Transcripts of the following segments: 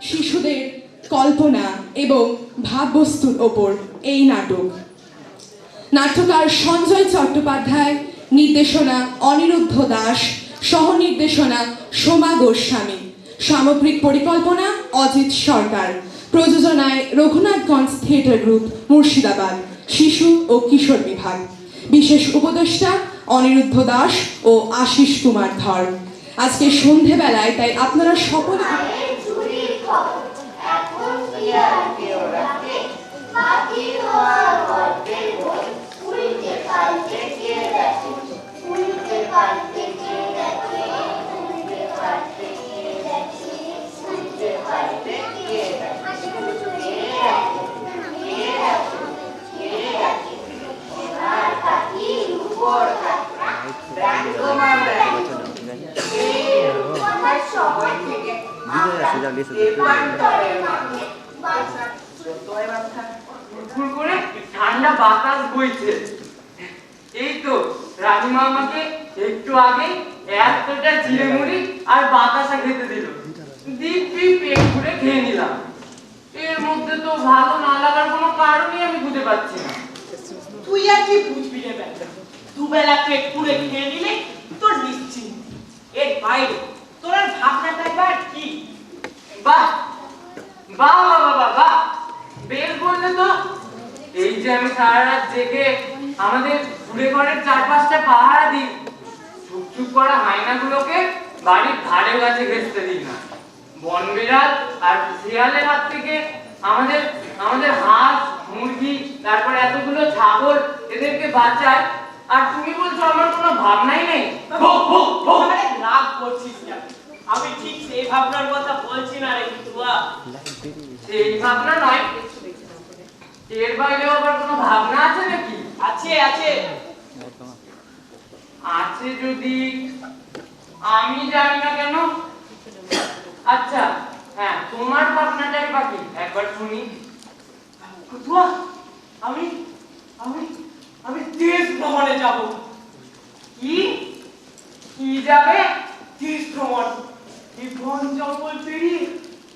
শিশুদের কল্পনা এবং ভাববস্তুর ওপর এই নাটক। নাট্যকার সঞ্জয় চট্টোপাধ্যায়, নির্দেশনা অনিরুদ্ধ দাস, সহ-নির্দেশনা সোমা গোস্বামী, সামগ্রিক পরিকল্পনা অজিত সরকার, প্রযোজনায় রঘুনাথগঞ্জ থিয়েটার গ্রুপ মুর্শিদাবাদ, শিশু ও কিশোর বিভাগ। বিশেষ উপদেষ্টা অনিরুদ্ধ দাস ও আশিস কুমার ধর। আজকে সন্ধেবেলায় তাই আপনারা সকলে ঠান্ডা বাতাস বইছে। এই তো রানীমা আমাকে একটু আগে এতটা জিরে মুড়ি আর বাতাসা খেতে দিল। দিব্যি পেট ভরে খেয়ে নিলাম। এর মধ্যে তো ভালো না লাগার কোনো কারণই আমি বুঝে পাচ্ছি না। তুই আর কি বুঝবি রে ব্যাটা? দুবেলা পেট পুড়ে খেয়ে নিলে তোর নিশ্চিন্ত। এর বাইরে তোর আর ভাবনাটা এবার কি? বাহ বাহ বাহ বাহ বাহ, বেশ বললে তো। এই যে আমি সারা রাত জেগে আমাদের ঘুরে ঘরের চারপাশটা পাহারা দিই, চুপ চুপ করা হায়নাগুলোকে বাড়ির ধারে কাছে ঘেঁচতে দিই না, বন বিড়াল আর শিয়ালের হাত থেকে আমাদের আমাদের হাঁস মুরগি তারপর এতগুলো ছাগল এদেরকে বাঁচায়, আর তুমি বলছো আমার কোনো ভাবনাই নেই। আরে রাগ করছিস না, আমি ঠিক সেই ভাবনার কথা বলছি না রে তুয়া। সেই ভাবনা নয়, এর বাইরেও আবার কোনো ভাবনা আছে নাকি? আছে আছে আছে যদি আমি জানি না কেন। আচ্ছা হ্যাঁ, তোমার ভাবনাটাই বাকি, একবার শুনি। তুয়া, আমি আমি আমি দেশ ভ্রমণে যাব। কি কি যাবে? দেশ ভ্রমণ, এই বন জঙ্গল পেরিয়ে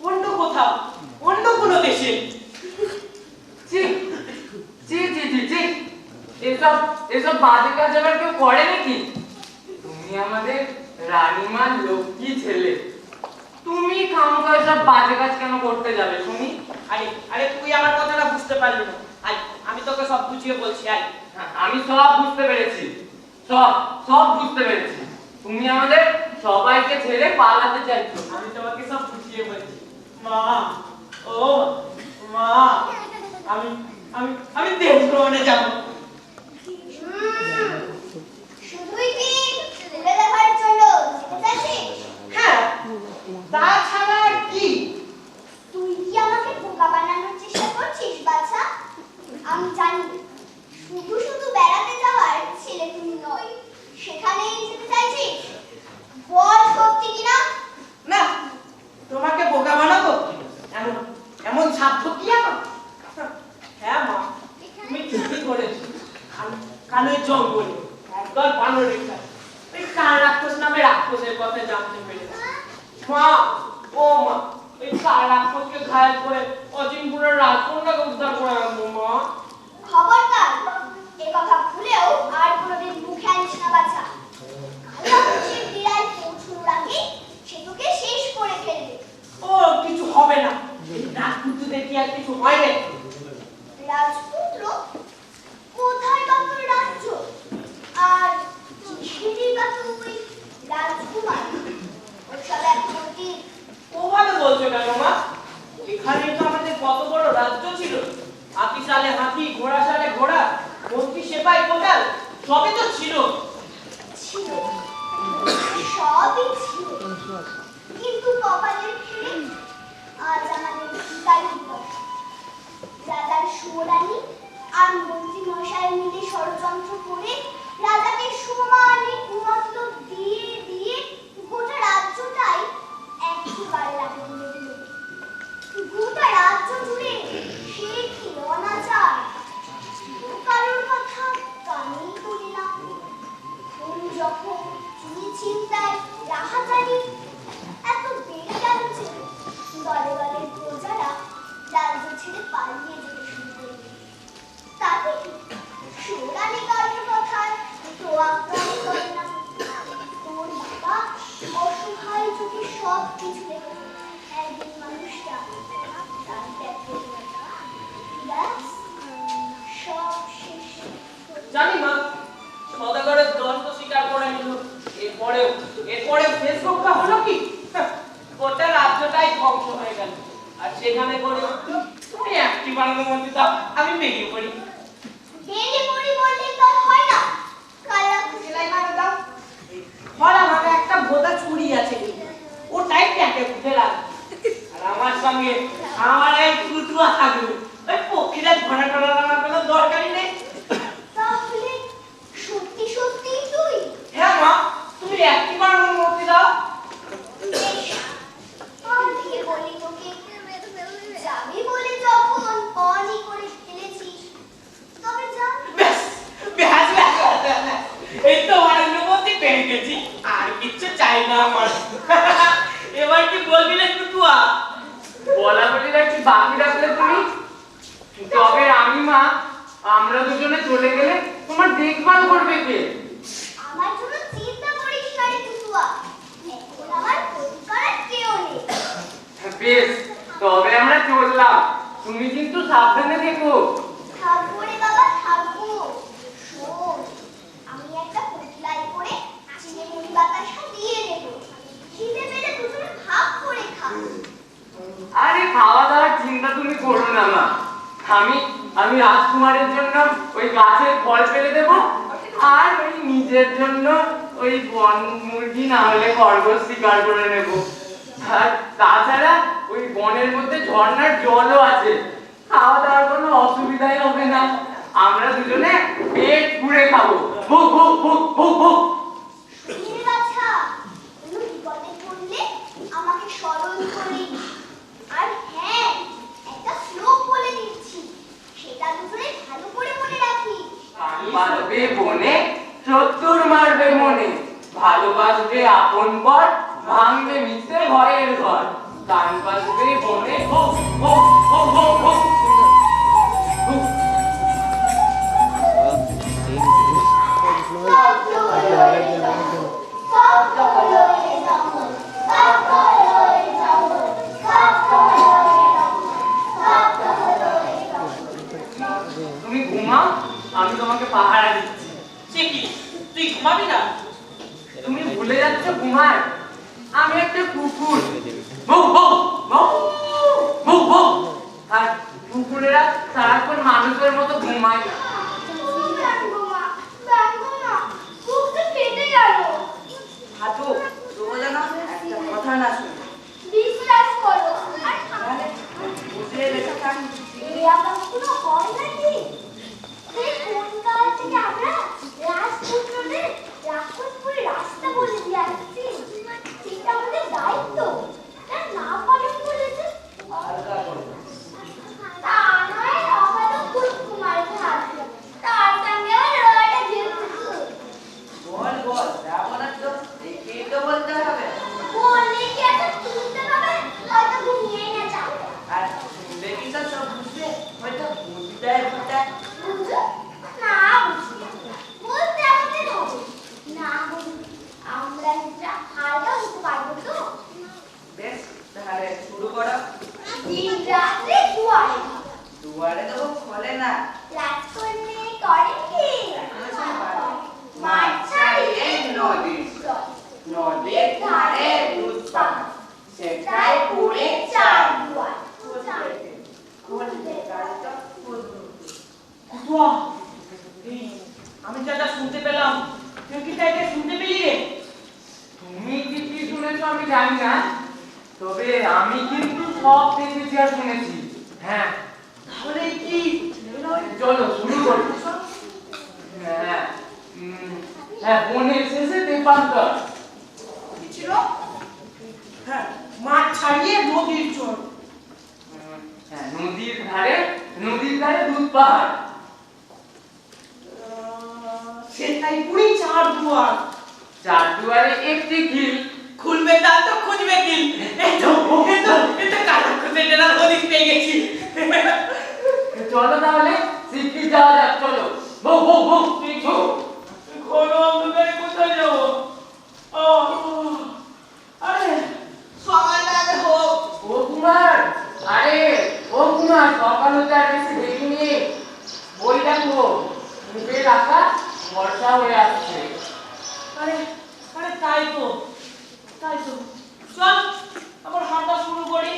অন্য কোথাও, অন্য কোনো দেশে। জি জি জি জি জি, এসব এসব বাজে কাজ আবার কেউ করে নাকি? তুমি আমাদের রানীমার লক্ষ্মী ছেলে, তুমি খামোখা এসব বাজে কাজ কেন করতে যাবে শুনি? আরে আরে তুই আমার কথাটা বুঝতে পারলি না। আয় আমি তোকে সব বুঝিয়ে বলছি। আয়, আমি সব বুঝতে পেরেছি, সব সব বুঝতে পেরেছি। তুমি আমাদের সবাইকে ছেড়ে পালাতে চাইছো। আমি তোমাকে সব বুঝিয়ে বলছি। মা, ও মা, আমি আমি আমি দেশ ভ্রমণে যাব। শুধুই কি ছেলে দেখার জন্য যেতে চাইছিস? হ্যাঁ, তাছাড়া আর কি? তুই কি আমাকে বোকা বানানোর চেষ্টা করছিস বাছা? আমি জানি শুধু শুধু বেড়াতে যাওয়ার ছেলে তুমি নয়, সেখানেই যেতে চাইছিস। বল সত্যি কিনা? না, তোমাকে বোকা বানাবো এমন এমন সাধ্য কি আমার? হ্যাঁ মা, তুমি ঠিকই করেছো। কানের জঙ্গলে একদল বানরের কাছে ওই কান রাক্ষস নামে রাক্ষসের কথা জানতে পেরেছি। মা, ও মা, এই কান রাক্ষসকে ঘায়েল করে অজিনপুরের রাজকন্যাকে উদ্ধার করে আনবো। মা, খবরদার এ কথা ভুলেও আর কোনোদিন মুখে আনিস না বাছা। কাল বিড়াল পৌঁছানোর আগে সে তোকে শেষ করে ফেলবে। ও কিছু হবে না, এই রাজপুত্রদের কি আর কিছু হয় না? রাজপুত্র কোথায় বাপের রাজ্য? আর কিসেরই বা তুই রাজকুমার? ওসব এখন অতীত। ওভাবে বলছো কেন মা? এখানে তো আমাদের কত বড় রাজ্য ছিল। হাতি সালে হাতি, ঘোড়া সালে ঘোড়া, মন্ত্রী সেপাই কোটাল সবই তো ছিল। ছিল, সবই ছিল, কিন্তু কপালের ফিরে আজ আমাদের ভিখারি দশা। রাজার সুরানি আর মন্ত্রী মশাই মিলে ষড়যন্ত্র করে রাজাকে সমানে কুমতল দিয়ে দিয়ে গোটা রাজ্যটাই একেবারে লাগিয়ে দিল। গোটা রাজ্য জুড়ে সে কি অনাচার, কারোর কথা কানেই তুলি না। যখন চুরি চিন্তায় রাহাজানি এত বেড়ে গেল যে ধ্বংস হয়ে গেল। আর সেখানে করে তুমি একটি বানানোর মধ্যে দাও, আমি বেরিয়ে পড়ি। বেরিয়ে পড়ি বললে তো হয় না। কালা সেলাই মারা দাও। ভরা ভাগে একটা ভোঁতা চুড়ি আছে, ওটাই প্যাকে উঠে রাখ। আর আমার সঙ্গে আমার এই টুটুয়া থাকবে, ওই পক্ষীরা ঘোড়া টোড়া আমার কোনো দরকারই নেই। তাহলে সত্যি সত্যি তুই? হ্যাঁ মা, তুমি একটি বানানোর মধ্যে দাও। বেশ, আমি বলি তোকে, যাবি বলে যখন অনি করে ফেলেছিস, তবে যা। ব্যাস ব্যাস ব্যাস ব্যাস, ব্যাস। এই তো বানানোর মধ্যে পেয়ে গেছি, আর কিচ্ছু চাই না আমার। এবার কি বলবি না টুটুয়া? বলা বলি কি বাকি রাখলে তুমি? তবে আমি মা, আমরা দুজনে চলে গেলে তোমার দেখভাল করবে কে? আমার জন্য চিন্তা করিস না রে টুটুয়া, এখন আমার ক্ষতি করার কেউ নেই। বেশ, তবে আমরা চললাম। তুমি কিন্তু সাবধানে থেকো। থাকবো রে বাবা, থাকবো। শোন, আমি একটা পুটলাই করে চিনে মুড়ি বাতাসা দিয়ে দেবো, খিদে পেলে দুজনে ভাগ করে খা। আরে খাওয়া দাওয়ার চিন্তা তুমি করো না মা। আমি রাজকুমারের জন্য ওই গাছের ফল ফেলে দেব, আর ওই নিজের জন্য ওই বন মুরগি না হলে খরগোশ শিকার করে নেব। আর তাছাড়া ওই বনের মধ্যে ঝর্ণার জলও আছে, খাওয়া দাওয়ার কোনো অসুবিধাই হবে না। আমরা দুজনে পেট পুড়ে খাবো। ভুক ভুক ভুক ভুক ভুক। শুনিয়ে বাছা, কোনো বিপদে পড়লে আমাকে স্মরণ করিস। আর হ্যাঁ, একটা শ্লোক বলে দিচ্ছি, সেটা দুজনে ভালো করে মনে রাখিস। মারবে বনে, শত্রুর মারবে মনে, ভালোবাসবে আপন পর, ভাঙবে মিথ্যে ভয়ের ঘর। গান বাজবে বনে, হো হো হো হো হো। শব্দ হলো এ জগৎ, শব্দ হলো এ জগৎ, শব্দ হলো এ জগৎ, শব্দ হলো এ জগৎ, শব্দ হলো এ জগৎ। তুমি ঘুমাও, আমি তোমাকে পাহারা দিচ্ছি। সে কি, তুই ঘুমাবি না? তুমি ভুলে যাচ্ছ ঘুমার? আমি একটা কুকুর। ভৌ ভৌ ভৌ ভৌ ভৌ। আর কুকুরেরা সারাক্ষণ মানুষের মতো ঘুমায় না। ব্যঙ্গ মা, ব্যঙ্গ না, বুকটা ফেটে গেল। হাঁটু, তবু যেন একটা কথা না শুনি। বিশ্বাস করো, আর আমাদের বুঝে রেখে থাক। এই আমার কোনো হয় নাকি? সেই কোন কাল থেকে আমরা রাজপুত্রদের রাক্ষসপুরে রাস্তা বলে দিয়ে আসছি, সেটা আমাদের দায়িত্ব। তা না পালন করেছে হালকা করে। তা নয়, অকালো কুকুমার থাকবে, তার সঙ্গে আবার রটা যেহেতু বল বল, যা বলার তো দেখেই তো বলতে হবে। বললে কি একটা শুনতে পাবে, হয়তো ঘুমিয়ে না যাবে। আর শুনলে কি তো সব বুঝবে? হয়তো বুঝতে বুঝতে বুঝো? না বুঝি, বলতে আমাদের হবে। না বুঝি, আমরা নিজেরা হালকা হতে পারবো তো? বেশ, তাহলে শুরু করো। দিন রাত্রে দুয়ারে দুয়ারে তো খোলে না। রাজকন্যে করে কি? মাঠ ছাড়িয়ে নদীর জল, নদীর ধারে দুধ পান, সেটাই পুরে চার দুয়ার। বাহ! এই, আমি যা যা শুনতে পেলাম, তুই কি তাই শুনতে পেলি রে? তুমি কি কি শুনেছো আমি জানি না, তবে আমি কিন্তু সব দেখেছি আর শুনেছি। হ্যাঁ, তাহলে কি চলো শুরু করি। হ্যাঁ, হ্যাঁ, বনের শেষে তেপান্তর। কি ছিল? হ্যাঁ, মাঠ ছাড়িয়ে নদীর জল। হ্যাঁ, নদীর ধারে দুধ পাহাড়। সেটাই পুরি চার দুয়ার। চার দুয়ারে একটি খিল। খুলবে তার তো খুঁজবে কি? এটা কাটা খুঁজে না নদী পেয়ে গেছি। চলো তাহলে শিগগির যাওয়া যাক, চলো। বউ বউ বউ তুই বউ। ঘন অন্ধকারে কোথায় যাবো? আরে সকালটা আগে হোক। ও কুমার, আরে ও কুমার, সকাল হতে আর বেশি দেরি নেই। বই দেখো, মুখে রাখা বর্ষা হয়ে আসছে। আরে আরে তাই তো চল আবার হাঁটা শুরু করি।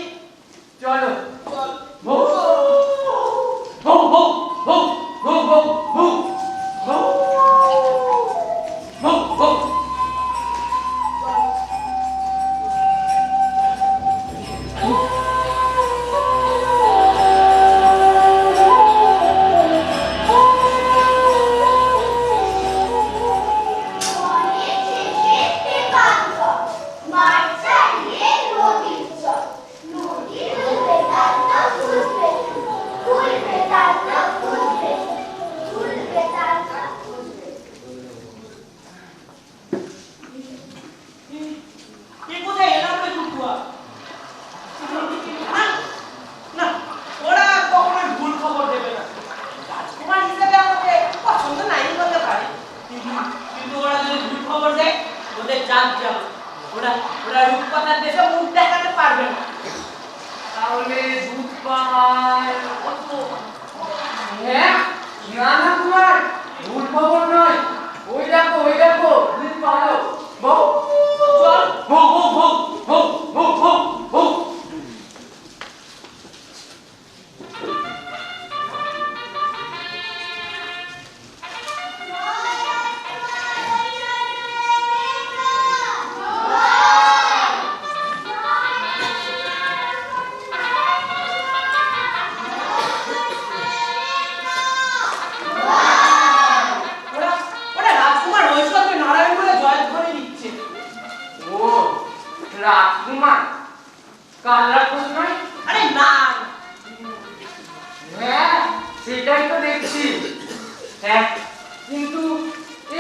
কিন্তু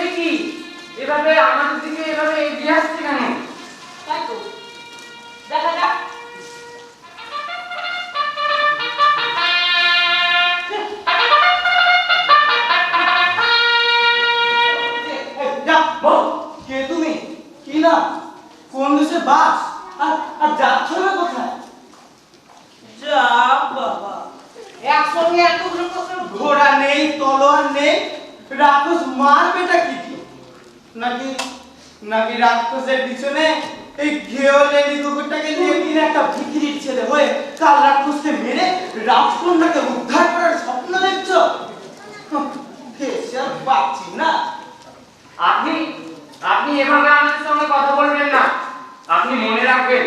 এ কি এভাবে আমাদের দিকে এভাবে এগিয়ে আসছে কেন? তাই তো দেখা যাক। কে তুমি? কি না? কোন দেশে বাস? আর যাচ্ছ না কোথায়? যা বাবা, একসঙ্গে এতগুলো প্রশ্ন। ঘোড়া নেই, তলোয়ার নেই, রাক্ষস মারবেটা কি দিয়ে? নাকি নাকি রাক্ষসের পিছনে এই ঘেও লেডি কুকুরটাকে নিয়ে কিনে একটা ভিখিরির ছেলে হয়ে কাল রাক্ষসকে মেরে রাজকন্যাকে উদ্ধার করার স্বপ্ন দেখছো? আর পাচ্ছি না। আপনি আপনি এভাবে আমাদের সঙ্গে কথা বলবেন না। আপনি মনে রাখবেন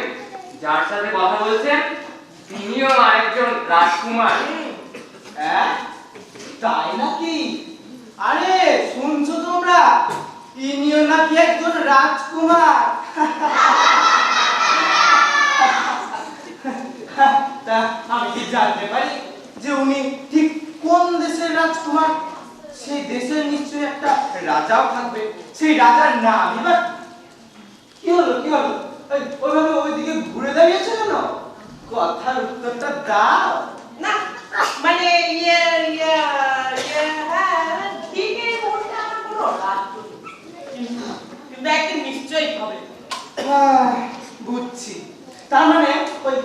যার সাথে কথা বলছেন তিনিও আরেকজন রাজকুমার। হ্যাঁ, তাই নাকি? আরে শুনছো তোমরা, ইনিও নাকি একজন রাজকুমার। তা আমি কি জানতে পারি যে উনি ঠিক কোন দেশের রাজকুমার? সেই দেশের নিশ্চয়ই একটা রাজাও থাকবে। সেই রাজার নাম এবার কি হলো? কি হলো? ওইভাবে ওইদিকে ঘুরে দাঁড়িয়েছে কেন? কথার উত্তরটা দাও। না মানে হ্যাঁ ঠিকই বলতে আমার কোনো রাগ নেই। কিন্তু একদিন নিশ্চয়ই হবে। বুঝছি, তার মানে ওই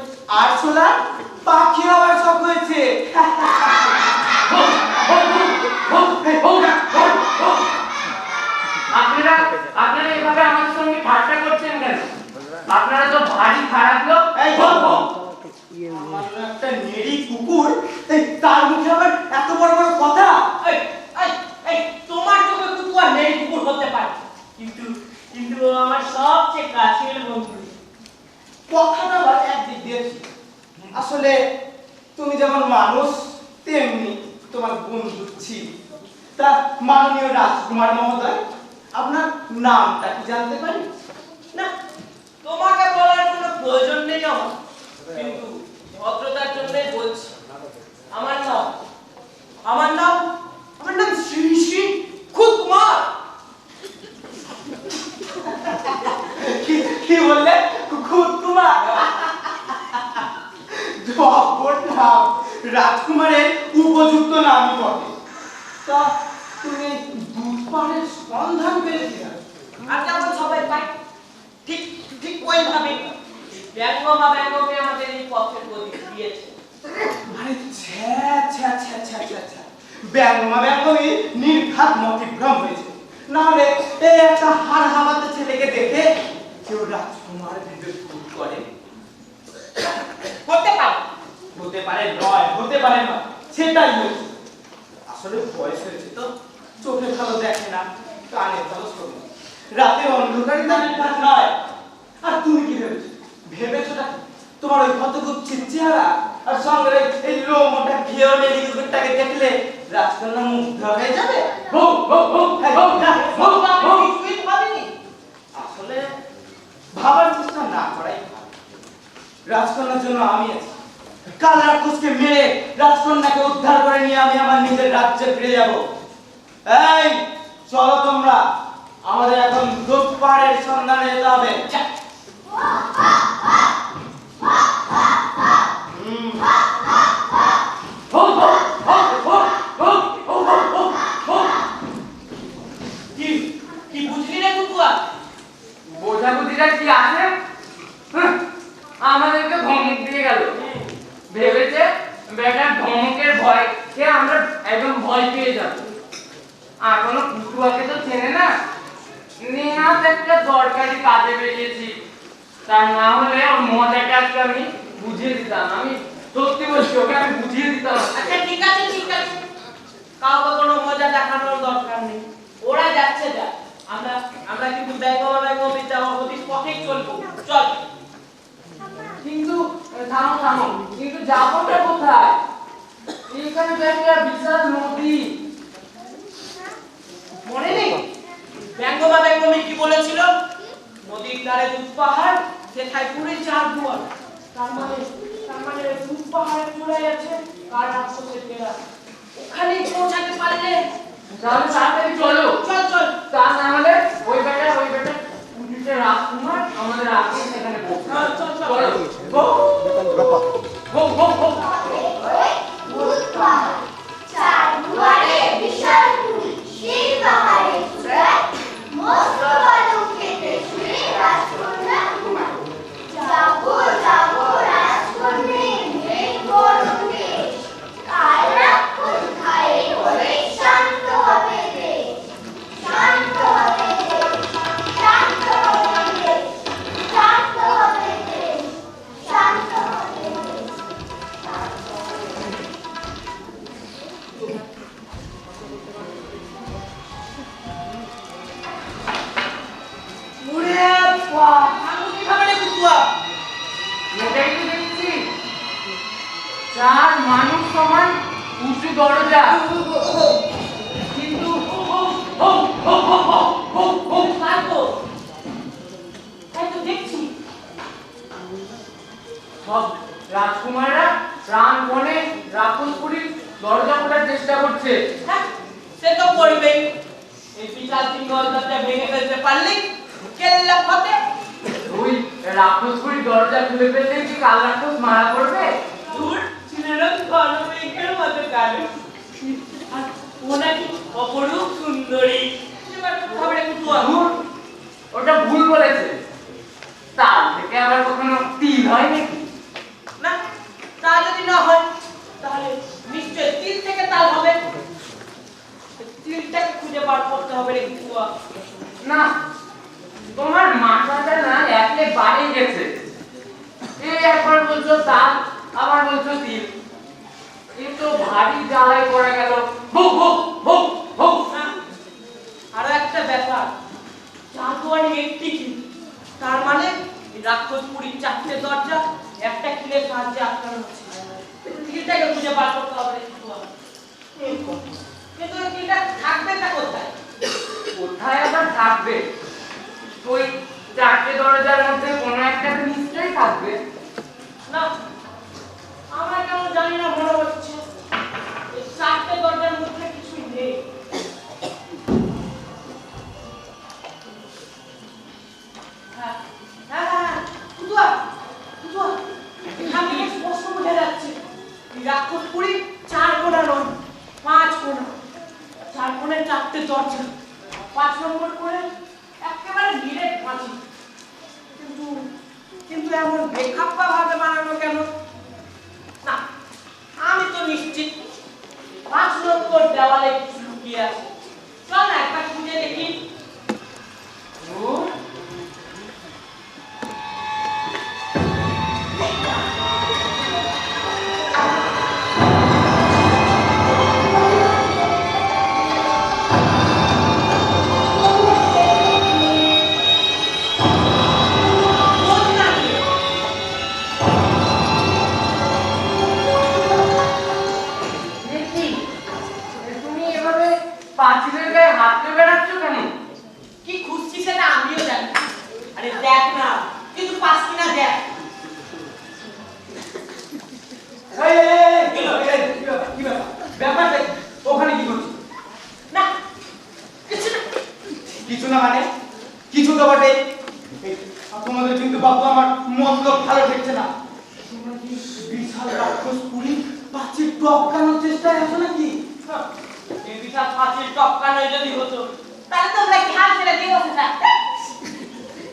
আরশোলার পাখি হওয়ার শখ হয়েছে। আপনারা আপনারা এভাবে আমাদের সঙ্গে ঠাট্টা করছেন কেন? আপনারা তো ভারী খারাপ লোক। এই সামান্য একটা নেড়ি কুকুর, তার মুখে আবার এত বড় বড় কথা। এই এই এই তোমার চোখে কুকু আর নেই কুকুর হতে পারে, কিন্তু কিন্তু ও আমার সবচেয়ে কাছের বন্ধু। কথাটা আবার একদিক দিয়ে ঠিক। আসলে তুমি যেমন মানুষ তেমনি তোমার বন্ধু ছিল। তা মাননীয় রাজকুমার মহোদয়, আপনার নামটা কি জানতে পারি? না তোমাকে বলার কোনো প্রয়োজন নেই আমার, কিন্তু ভদ্রতার জন্যই বলছি। আমার নাম আমার নাম আমার নাম শ্রী শ্রী কুকুমার। কি বললে? কুকুর? জব্বর নাম, রাজকুমারের উপযুক্ত নামই বটে। তা তুমি দুধ পানের সন্ধান পেলে কিভাবে? আর যেমন সবাই পাই ঠিক ঠিক ওইভাবে ব্যঙ্গমা ব্যঙ্গমে আমাদের এই পথের গতি দিয়েছে। আরে ছ্যা ছ্যা ছ্যা ছ্যা ছ্যা ছ্যা, ব্যঙ্গমা ব্যঙ্গমই নির্ঘাত মতিভ্রম হয়েছে। নাহলে এই একটা হাড় হাওয়াতে ছেলেকে দেখে কেউ রাজকুমার ভেবে ভুল করে? হতে পারে হতে পারে নয়, হতে পারে না, সেটাই হয়েছে। আসলে বয়স হয়েছে তো, চোখে ভালো দেখে না, কানে ভালো শোনে, রাতের অন্ধকারে তার নির্ঘাত নয়। আর তুমি কি ভেবেছো? ভেবেছোটা কি? তোমার ওই হতগুচ্ছির চেহারা আর সঙ্গে এই লো মোটা ঘিও নেড়ি কুকুরটাকে দেখলে রাজকন্যা মুগ্ধ হয়ে যাবে। কিছুই ভাবিনি। আসলে ভাবার চেষ্টা না করাই ভালো। রাজকন্যার জন্য আমি আছি। কাল রাক্ষসকে মেরে রাজকন্যাকে উদ্ধার করে নিয়ে আমি আমার নিজের রাজ্যে ফিরে যাব। এই চলো তোমরা, আমাদের এখন দুধ পাহাড়ের সন্ধানে যেতে হবে। কি কি বুঝলি রে কুকুয়া? বোঝাবুঝিটা কি আছে? আমাদেরকে ধমক দিয়ে গেল। ভেবেছে বেটার ধমকের ভয়কে আমরা একদম ভয় পেয়ে যাব। আর কোনো কুটুয়াকে তো চেনে না। নেহাত একটা দরকারি কাজে বেরিয়েছি, তা না হলে ওর মজাটা আজকে আমি বুঝিয়ে দিতাম। আমি সত্যি বলছি, ওকে আমি বুঝিয়ে দিতাম। আচ্ছা ঠিক আছে ঠিক আছে, কাউকে কোনো মজা দেখানোর দরকার নেই। ওরা যাচ্ছে যা, আমরা আমরা কিন্তু ব্যঙ্গমা ব্যঙ্গমে যাওয়া অতি পথেই চলবো। চল। কিন্তু থামো থামো, কিন্তু যাবোটা কোথায়? এখানে তো একটা বিশাল নদী। মনে নেই ব্যঙ্গমা ব্যঙ্গমে কি বলেছিল? নদীর ধারে দুধ পাহাড়, সেথায় পুরে চার দুয়ার। তার মানে দুধ পাহাড়ে চলে যাচ্ছে কার রাক্ষসের ডেরা। ওখানেই পৌঁছাতে পারলে তাহলে তাড়াতাড়ি চলো। চল চল। তা না হলে ওই বেটা পুলিশে রাজকুমার আমাদের আগে সেখানে পৌঁছে হ্যাঁ, চল, চল। চলো গো গো গো গো ভূতপাল চার দুয়ারে বিশাল পুরী সেই পাহাড়ে চূড়ায় মস্ত বালক খেতে শুয়ে রাজকন্যা ঘুমায়। যাবো যাবো রাজকন্যে মেঘ গরম দেশ, কাল রাক্ষস খায়ে বলে শান্ত হবে দেশ, শান্ত হবে দেশ, শান্ত হবে দেশ, শান্ত হবে দেশ, শান্ত হবে দেশ, শান্ত হবে দেশ। ওরে বাবা, আমি কিভাবে রে কুতুয়া? এটাই তো দেখছি চার মানুষ সমান উঁচু দরজা, কিন্তু তাই তো, তাই তো দেখছি। সব রাজকুমাররা প্রাণপণে রাক্ষসপুরীর দরজা খোলার চেষ্টা করছে। হ্যাঁ, সে তো করবেই। এই বিশাল সিংহলটা ভেঙে ফেলতে পারলেই কেল্লা ফতে। ওই রাক্ষসপুরীর দরজা খুলে ফেললে কি কাল রাক্ষস মারা পড়বে? দূর ছিলেন ঘনমেঘের মতো কালো, আর ও নাকি অপরূপ সুন্দরী। এবার কিভাবে রে কুতুয়া? ধুর, ওটা ভুল বলেছে। তার থেকে আবার কখনো তিল হয় নাকি? না, তা যদি না হয় তাহলে নিশ্চয় তিল থেকে তাল হবে। তিলটাকে খুঁজে বার করতে হবে রে কুতুয়া। না, তোমার মাথাটা না একেবারে গেছে। এই একবার বলছো তাল, আবার বলছো তিল। এ তো ভারী জ্বালায় পড়ে গেল। Hook hook hook hook. না, আরো একটা ব্যাপার, জাদুয়ারি একটি কি, তার মানে এই রাক্ষসপুরীর চারটে দরজা একটা কিলের সাহায্যে আটকানো হচ্ছে। কিলটাকে খুঁজে বার করতে হবে রে কুতুয়া। কিন্তু এই কিলটা থাকবে না কোথায়? কোথায় আবার থাকবে? ওই চারটে দরজার মধ্যে কোনো একটা তো নিশ্চয়ই থাকবে। না, আমার কেমন জানি না মনে হচ্ছে এই চারটে দরজার মধ্যে কিছুই নেই। হ্যাঁ, হ্যাঁ, হ্যাঁ, কুতুয়া, কুতুয়া, এখান থেকে স্পষ্ট বোঝা যাচ্ছে এই রাক্ষসপুরী চার কোণা নয়, পাঁচ কোণা। চার কোণে চারটে দরজা, 5 নম্বর করে একেবারে ডিরেক্ট পাঁচি। কিন্তু কিন্তু এমন বেখাপ্পা ভাবে বানানো কেন? না, আমি তো নিশ্চিত 5 নম্বর দেওয়ালে কিছু লুকিয়ে আছে। চল না একবার খুঁজে দেখি। ধুর, খোঁজ না কি? দেখি, তুমি এভাবে পাঁচিলের গায়ে হাতে বেড়াচ্ছ কেন? কি খুঁজছি সেটা আমিও জানি। আরে দেখ না, কিন্তু পাস কিনা দেখ। কি ব্যাপারটা কি? ওখানে কি করছিস? না, কিছু না। কিছু না মানে কিছু তো বটে। এই, তোমাদের কিন্তু বাবু আমার মতলব ভালো ঠেকছে না। তোমরা কি বিশাল রাক্ষসপুরী পাঁচিল টপকানোর চেষ্টায় আছো নাকি? এই বিশাল পাঁচিল টপকানো যদি হতো তাহলে তোমরা কি হাল ছেড়ে দিয়ে বসে থাকতে?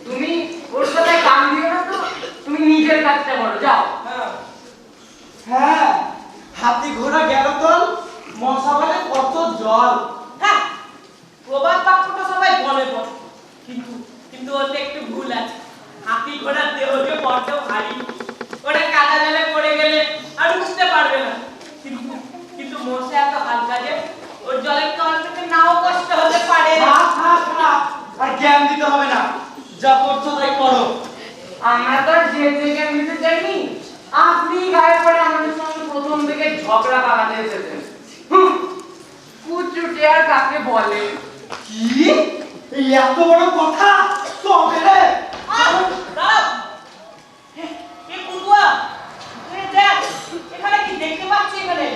তুমি ওর কথায় কান দিও না তো, তুমি নিজের কাজটা করো, যাও। হ্যাঁ, হ্যাঁ, হাতি ঘোড়া গেল দল, মশা বলে কত জল। হ্যাঁ, প্রবাদ বাক্যটা সবাই বলে বটে, কিন্তু কিন্তু ওতে একটু ভুল আছে। হাতি ঘোড়ার দেহ যে বড্ড ভারী, ওটা কাদা জলে পড়ে গেলে আর বুঝতে পারবে না। কিন্তু কিন্তু মশা এত হালকা যে ওর জলের তল থেকে নাও কষ্ট হতে পারে। থাক, থাক, থাক। আর জ্ঞান দিতে হবে না, যা করছো তাই করো। আমরা তো আর যে জায়গায় নিতে চাইনি, আপনি গায়ে পড়ে আমাদের সঙ্গে প্রথম থেকে ঝগড়া বাগাতে এসেছেন। কুচুটে আর কাকে বলে? কি এই এত বড় কথা? তবে রে দাঁড়াও, এ কুতুয়া, এই দেখ, এখানে কি দেখতে পাচ্ছি? এখানে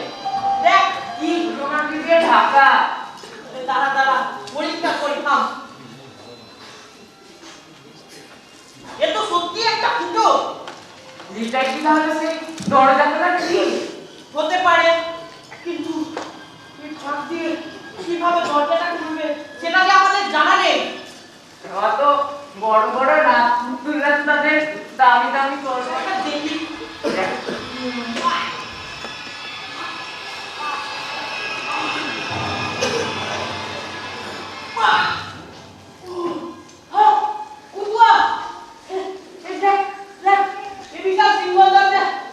দেখ, কি ঘটনাটি দিয়ে ঢাকা। তাহলে সেই দরজাটা কি? হতে পারে, কিন্তু এই ফাঁক দিয়ে কিভাবে দরজাটা খুলবে সেটা যে আমাদের জানা নেই। অত বড় বড় রাস্তাদের দামি দামি দরজাটা দেখি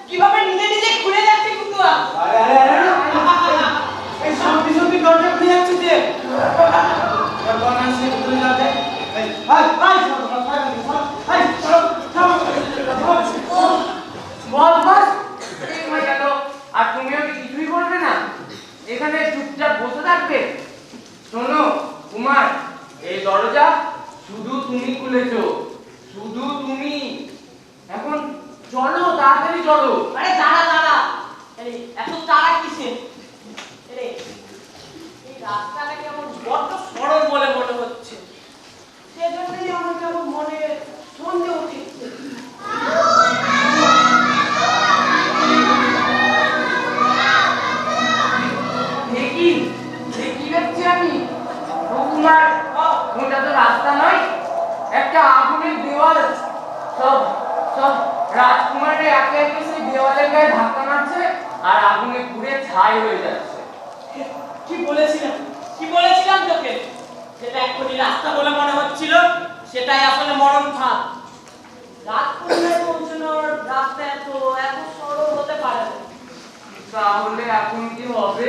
কিভাবে নিজে নিজে খুলে যাচ্ছে কুতুয়া। আরে আরে আরে এই সত্যি সত্যি দরজা খুলে যাচ্ছে যে কোন আসে খুলে যাচ্ছে এই হাই হাই হাই বল বস এই হয়ে গেল। আর তুমিও কি কিছুই বলবে না? এখানে চুপচাপ বসে থাকবে? শোনো কুমার, এই দরজা শুধু তুমি খুলেছো, শুধু তুমি। এখন চলো, তাড়াতাড়ি চলো। আরে দাঁড়া দাঁড়া, আরে এত তাড়া কিসে? আরে এই রাস্তাটা কেমন বড্ড সরল বলে মনে হচ্ছে, সেজন্যই আমার কেমন মনে সন্দেহ উঠেছে। দেখি দেখি দেখছি আমি। ও কুমার, ওটা তো রাস্তা নয়, একটা আগুনের দেওয়াল। সব সব রাজকুমাররা একে একে সেই দেওয়ালের গায়ে ধাক্কা মারছে আর আগুনে পুড়ে ছাই হয়ে যাচ্ছে। কি বলেছিলাম তোকে? যেটা এক্ষুনি রাস্তা বলে মনে হচ্ছিল সেটাই আসলে মরণ ফাঁদ। রাজকুমারে পৌঁছানোর রাস্তা এত এত সরল হতে পারে না। তাহলে এখন কি হবে?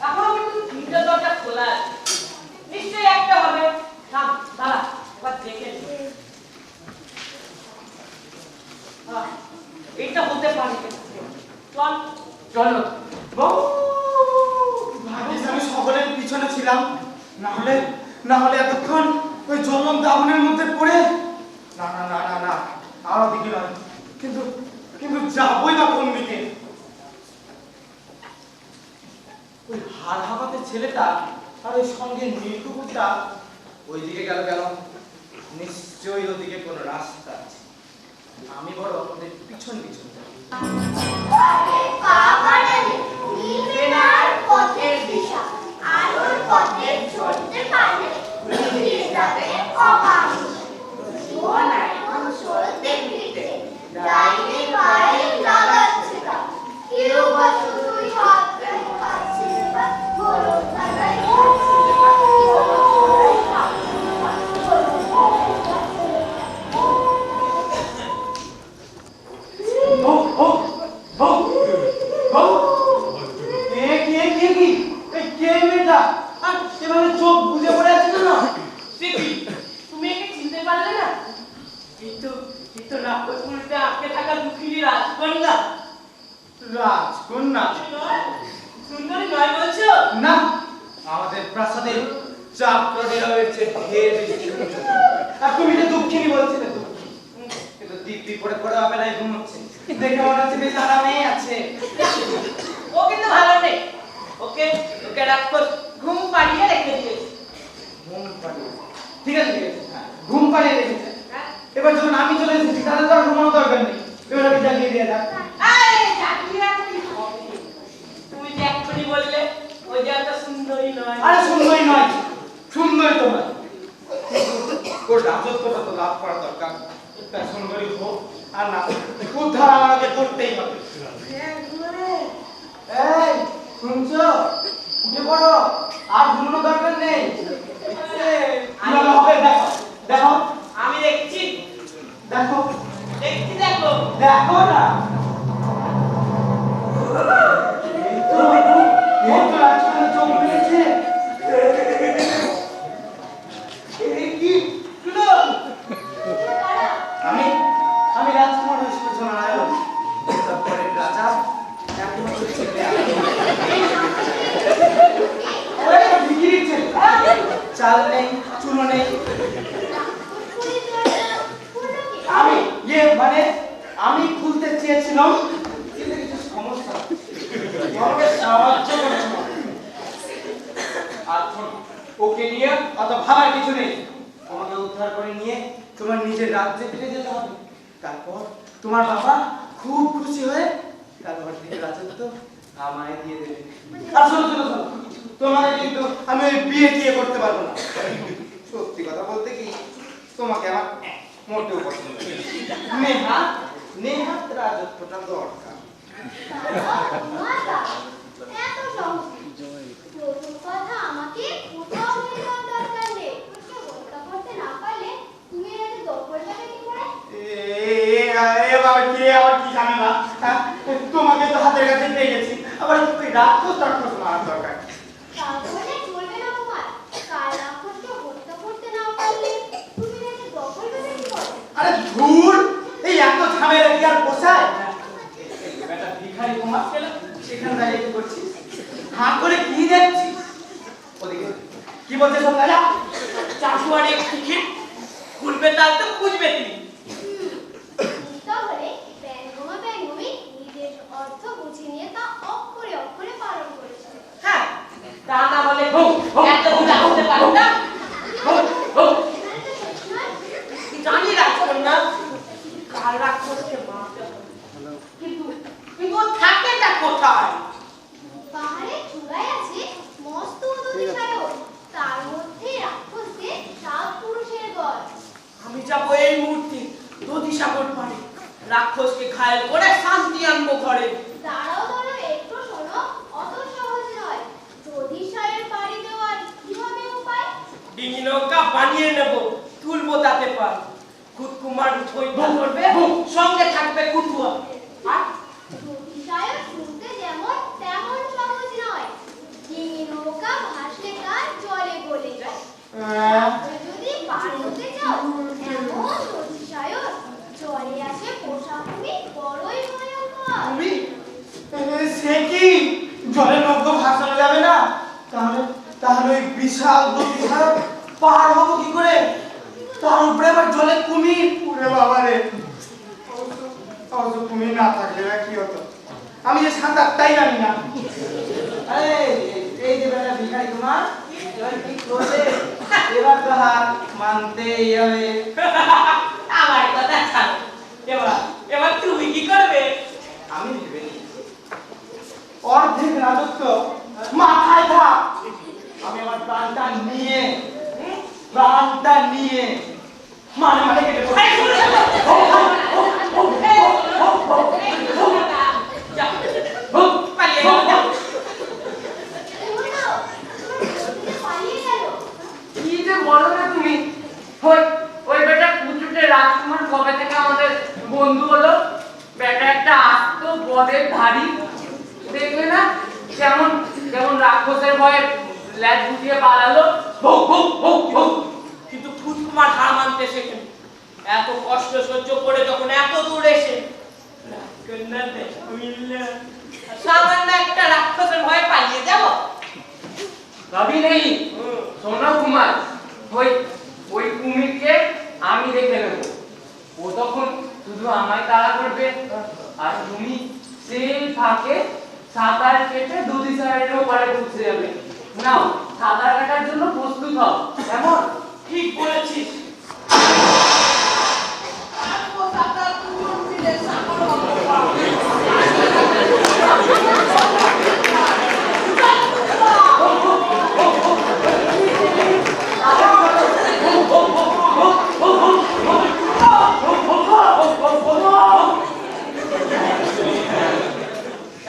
এখনো কিন্তু তিনটে দরজা খোলা আছে, নিশ্চয়ই একটা হবে। থাম, দাঁড়া, এবার দেখে নি। এইটা হতে পারে কিনা। চল চলো। বাবু ভাবিস আমি সকলের পিছনে ছিলাম, না হলে এতক্ষণ ওই জ্বলন্ত আগুনের মধ্যে পড়ে না না না না না আর দিকে নয়। কিন্তু কিন্তু যাবই বা কোন দিকে? ওই হাড় হাবাতে ছেলেটা আর ওই সঙ্গে নীলকুকুরটা ওইদিকে গেল কেন? নিশ্চয়ই ওদিকে কোনো রাস্তা আছে। আমি বড় ওদের পিছন পিছন যাই। পথের দিশা আলোর পথে চলতে পারলে মিলিয়ে যাবে অমানুষ জীবন এখন চলতে ফিরতে ডাইনে বায়ে লাগাচ্ছে তা কেউ বা শুধুই হাত দেখাচ্ছে বা বড় থানায় খাচ্ছে বা কেউ বা সবাই খাচ্ছে বা বড় থানায় খাচ্ছে ও ও ও ও কে মেয়েটা আর এভাবে চোখ বুজে পড়ে আছে না? তুমি একে চিনতে পারলে না? এই তো রাক্ষসপুরীতে আটকে থাকা দুঃখিনী রাজকন্যা। রাজকন্যা? সুন্দরী নয় বলছো? না, আমাদের প্রাসাদের চাকররা হয়েছে ঢের বেশি সুন্দর। আর তুমি যে দুঃখিনী বলছিলে, দুঃখিনী কিন্তু দিব্যি পড়ে পড়ে অপেরায় ঘুমোচ্ছে, দেখে মনে হচ্ছে বেশ আরামেই আছে। ও কিন্তু ভালো নেই, ওকে রাক্ষস ঘুম পাড়িয়ে রেখে দিয়েছে। ঘুম পাড়িয়ে? ঠিক আছে ঠিক আছে, হ্যাঁ, ঘুম পাড়িয়ে রেখেছে। এবার যখন আমি চলে এসেছি তাহলে তো আর ঘুমানো দরকার নেই, এবার আমি জ্বালিয়ে দিয়ে যাক। তুমি যে এক্ষুনি বললে ওই যে একটা সুন্দরী নয়। আরে সুন্দরী নয়, সুন্দরী তো নয়, ওর রাজত্বটা তো লাভ করা দরকার। একটা সুন্দরী হোক আর না উদ্ধার আমাকে করতেই হবে। এই শুনছো, উঠে পড়ো, আর ঘুমানো দরকার নেই। কিভাবে হবে দেখো, দেখো আমি দেখছি, দেখো দেখছি, দেখো দেখো না। এই তো রাজকন্যা চোখ মেলেছে। কি শুনো, আমি রাজকুমার সূর্যনারায়ণ, তারপরে রাজা একমাত্র ছেলে। চাল নেই, চুলো নেই। আমি মানে আমি খুলতে চেয়েছিলাম কিন্তু কিছু সমস্যা, আমাকে সাহায্য করছো। আর ওকে নিয়ে অত ভাবার কিছু নেই, তোমাকে উদ্ধার করে নিয়ে তোমার নিজের রাজ্যে ফিরে যেতে হবে। তারপর তোমার বাবা খুব খুশি হয়ে তার অর্ধেক রাজত্ব আমায় দিয়ে দেবে। আর শোনো শোনো শোনো, তোমাকে কিন্তু আমি ওই বিয়ে টিয়ে করতে পারবো না। সত্যি কথা বলতে কি, তোমাকে আমার মোটেও পছন্দ নেই। নেহাত রাজত্বটা দরকার। মাতা, এত সহজ। প্রথম কথা, আমাকে কোথাও নিয়ে যাওয়ার দরকার নেই। হত্যা করতে না পারলে তুমি এর দখল যাবে কি করে? এবার কে আবার কি জানে না, হ্যাঁ? তোমাকে তো হাতের কাছে পেয়ে গেছি, আবার ওই রাক্ষস টাক্ষস মারার দরকার। তাহলে চলবে না কুমার। কাল রাক্ষসকে হত্যা করতে না পারলে তুমি এর দখল যাবে কি করে? আরে ধুর, এই এত ঝামেলা কি আর পোষায়? বেটা ভিখারি কুমার ছেলে, সেখানে দাঁড়িয়ে কি করছিস? হাঁ করে কি দেখছিস? ওদিকে কি বলছে সব দাদা? চাষুয়ারে টিকিট খুলবে তার তো খুঁজবে তিনি। তাহলে ব্যঙ্গমী নিজের অর্থ বুঝে নিয়ে তা অক্ষরে অক্ষরে পালন করেছে। হ্যাঁ, তা না হলে এত বুঝা হতে পারে না। জানি রাখবেন না, কাল রাক্ষসকে মারতে হবে। কিন্তু কিন্তু ও থাকেটা কোথায়? পাহাড়ের চূড়ায় আছে মস্ত উদতি সাগর, তার মধ্যে রাক্ষসদের সাত পুরুষের গড়। আমি যাবো এই মুহূর্তে নদী সাগর পাড়ে, রাক্ষসকে ঘায়েল করে শান্তি আনবো ঘরে। দাঁড়াও দাঁড়াও, একটু শোনো, অত সহজ নয়। যদি সায়ের পাড়ি দেওয়ার কি হবে উপায়? ডিঙি নৌকা বানিয়ে নেব, তুলবো তাতে পার। কুতকুমার বইটা করবে, সঙ্গে থাকবে কুতুয়া। আর জ্যোতিষায়ন শুনতে যেমন তেমন সহজ নয়। ডিঙি নৌকা ভাসলে কার জলে গলে যায়। তারপরে যদি পার হতে চাও, এমন জ্যোতিষায়ন জলে আসে পোষা কুমির বড়ই ভয়ঙ্কর। তুমি সে কি জলে নৌকো ভাসানো যাবে না? তাহলে তাহলে ওই বিশাল গতিধারা পার হবো কি করে? তার উপরে আবার জলে কুমির, উড়ে বাবা রে। অবশ্য কুমির না থাকলে না কি হতো? আমি যে সাঁতারটাই জানি না। আরে এই যে বেটা ভিখারি তোমার, এবার কি করবে? এবার তো হার মানতেই হবে। আমার কথা ছাড়ো, এবার এবার তুমি কি করবে? আমি ভেবে নিয়েছি, অর্ধেক রাজত্ব মাথায় থাক, আমি আমার প্রাণটা নিয়ে মানে মানে কেটে পড়বো। পালিয়ে যাও। পালিয়ে গেল। কি যে বলো না তুমি? ওই বেটা কুচুটে রাজকুমার কবে থেকে আমাদের বন্ধু হলো? বেটা একটা আস্ত বদের ধাড়ি, দেখলে না কেমন কেমন রাক্ষসের ভয়ে ল্যাজ গুটিয়ে পালালো। কিন্তু কুতকুমার হার মানতে শেখেনি। এত কষ্ট সহ্য করে যখন এত দূর এসে সামান্য একটা রাক্ষসের ভয়ে পালিয়ে যাব? কবি নেই শোনো কুমার, ওই ওই কুমিরকে আমি দেখে নেব। ও তখন শুধু আমায় তাড়া করবে, আর তুমি সেই ফাঁকে সাঁতার কেটে দুধি সাইডের ওপারে পৌঁছে যাবে। নাও, সাঁতার কাটার জন্য প্রস্তুত হও। কেমন? ঠিক বলেছিস।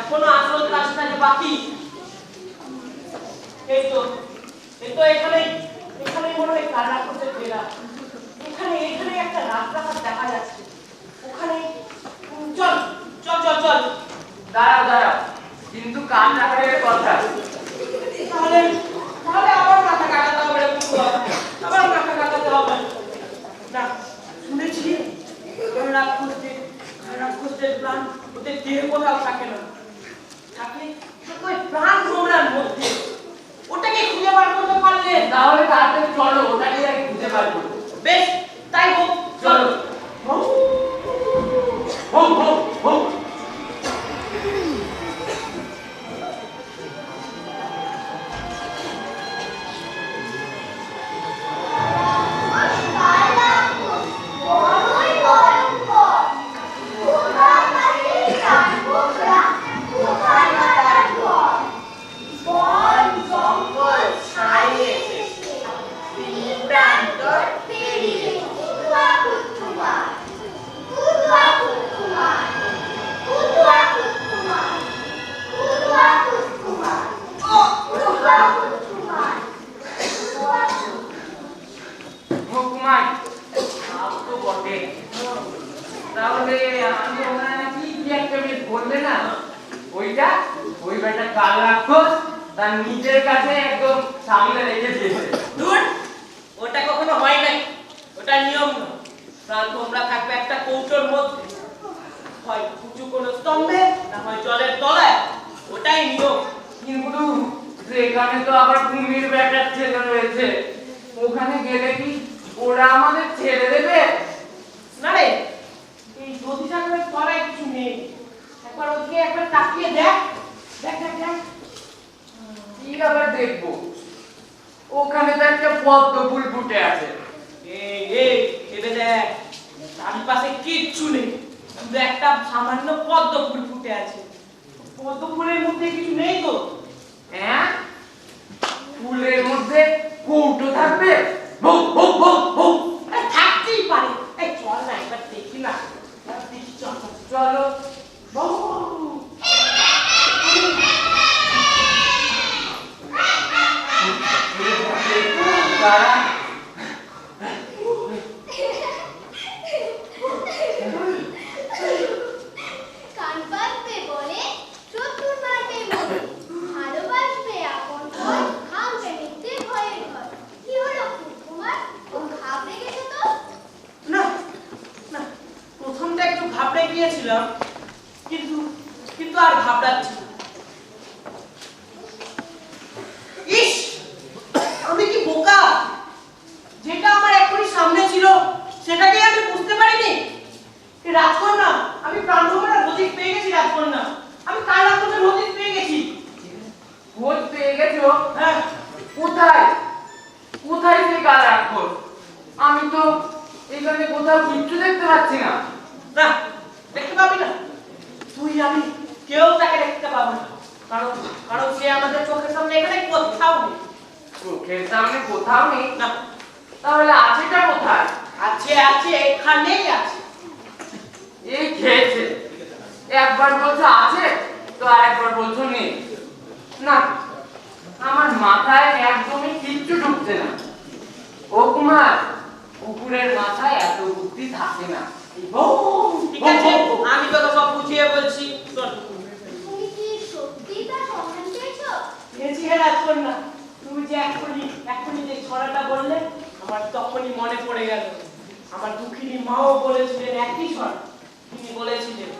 এখনো আসল কাজটা যে বাকি। এই তো এখানেই মনে হয় কার রাক্ষসের ডেরা। এখানে একটা রাস্তাঘাট দেখা যাচ্ছে। ওখানে চল চল চল চল। দাঁড়াও, কিন্তু কান রাখার কথা। তাহলে আবার মাথা কাটাতে হবে রে পুতুয়া। আবার মাথা কাটাতে হবে না। শুনেছি রাক্ষসদের প্রাণ ওদের দেহে কোথাও থাকে না, থাকে ওই প্রাণ ভ্রমণের মধ্যে। ওটাকে খুঁজে বার করতে পারলে তাহলে তাড়াতাড়ি চলো, ওটাকে আগে খুঁজে বার করবো। বেশ, তাই হোক, চলো। বড়ই ভয়ঙ্কর। তোমরা আমাকে কাল রাক্ষস তার নিজের কাছে একদম সামনে রেখে দিয়েছে। দূর, ওটা কখনো হয় নাই, ওটা নিয়ম না। কারণ তোমরা থাকবে একটা কৌটোর মধ্যে, হয় উঁচু কোনো স্তম্ভে, না হয় জলের তলায়, ওটাই নিয়ম। কিন্তু সেখানে তো আবার কুমির ব্যাটার ছেলে রয়েছে, ওখানে গেলে কি ওরা আমাদের ছেড়ে দেবে? না রে, এই নদী সাগরের তলায় কিছু নেই। একবার ওদিকে একবার তাকিয়ে দেখ, দেখ দেখ দেখ। কি আবার দেখবো? ওখানে তো একটা পদ্ম ফুল ফুটে আছে। এই ভেবে দেখ, চারিপাশে কিচ্ছু নেই, শুধু একটা সামান্য পদ্ম ফুল ফুটে আছে। পদ্ম ফুলের মধ্যে কিছু নেই তো? হ্যাঁ, ফুলের মধ্যে কৌটো থাকবে? বউ বউ বউ বউ। থাকতেই পারে। এই চল না, একবার দেখি না, দেখি, চল চল। চলো। বাবু, তারা কান পাতবে বলে চতুর মারবে মনে, ভালোবাসবে আপন ঘর, ভাঙবে মিথ্যে ভয়ের ঘর। কি হলো তোমার? ও ঘাবড়ে গেছো তো? না না, প্রথমটা একটু ঘাবড়ে গিয়েছিলাম, কিন্তু কিন্তু আর ঘাবড়াচ্ছি না। ইস, আমি কি বোকা! যেটা আমার এখনই সামনে ছিল সেটাকে আমি বুঝতে পারিনি। এই রাজকন্যা, আমি প্রাণভোমরা নজির পেয়ে গেছি। রাজকন্যা, আমি কাল রাত্রে নজির পেয়ে গেছি। খোঁজ পেয়ে গেছো? হ্যাঁ, কোথায়? কোথায় সেই কাল রাক্ষস? আমি তো এখানে কোথাও কিচ্ছু দেখতে পাচ্ছি না। না, দেখতে পাবি না। তুই আমি কেউ তাকে দেখতে পাবো না, কারণ কারণ সে আমাদের চোখের সামনে এখানে কোথাও নেই। চোখের সামনে কোথাও নেই? না, তাহলে আছেটা কোথায়? আছে আছে, এখানেই আছে। এই খেয়েছে, একবার বলছো আছে তো আর একবার বলছো নেই। না, আমার মাথায় একদমই কিচ্ছু ঢুকছে না। ও কুমার, কুকুরের মাথায় এত বুদ্ধি থাকে না। ঠিক আছে, আমি তোকে সব বুঝিয়ে বলছি। শোন, তুমি কি সত্যি তার সন্ধান পেয়েছো? পেয়েছি হে রাজকন্যা। তুমি যে এখনই যে ছড়াটা বললে, আমার তখনই মনে পড়ে গেল। আমার দুঃখিনী মাও বলেছিলেন একই ছড়া। তিনি বলেছিলেন,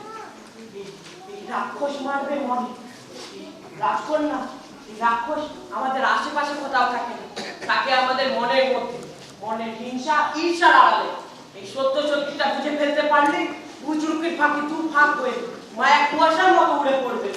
এই রাক্ষস মারবে মনে। এই রাজকন্যা, এই রাক্ষস আমাদের আশেপাশে কোথাও থাকে না, তাকে আমাদের মনের মধ্যে। মনের হিংসা ঈর্ষার আড়ালে। এই সত্য সত্যিটা বুঝে ফেলতে পারলে বুজুর্গের ফাঁকি দু ফাঁক হয়ে মায়া কুয়াশার মতো উড়ে পড়বে।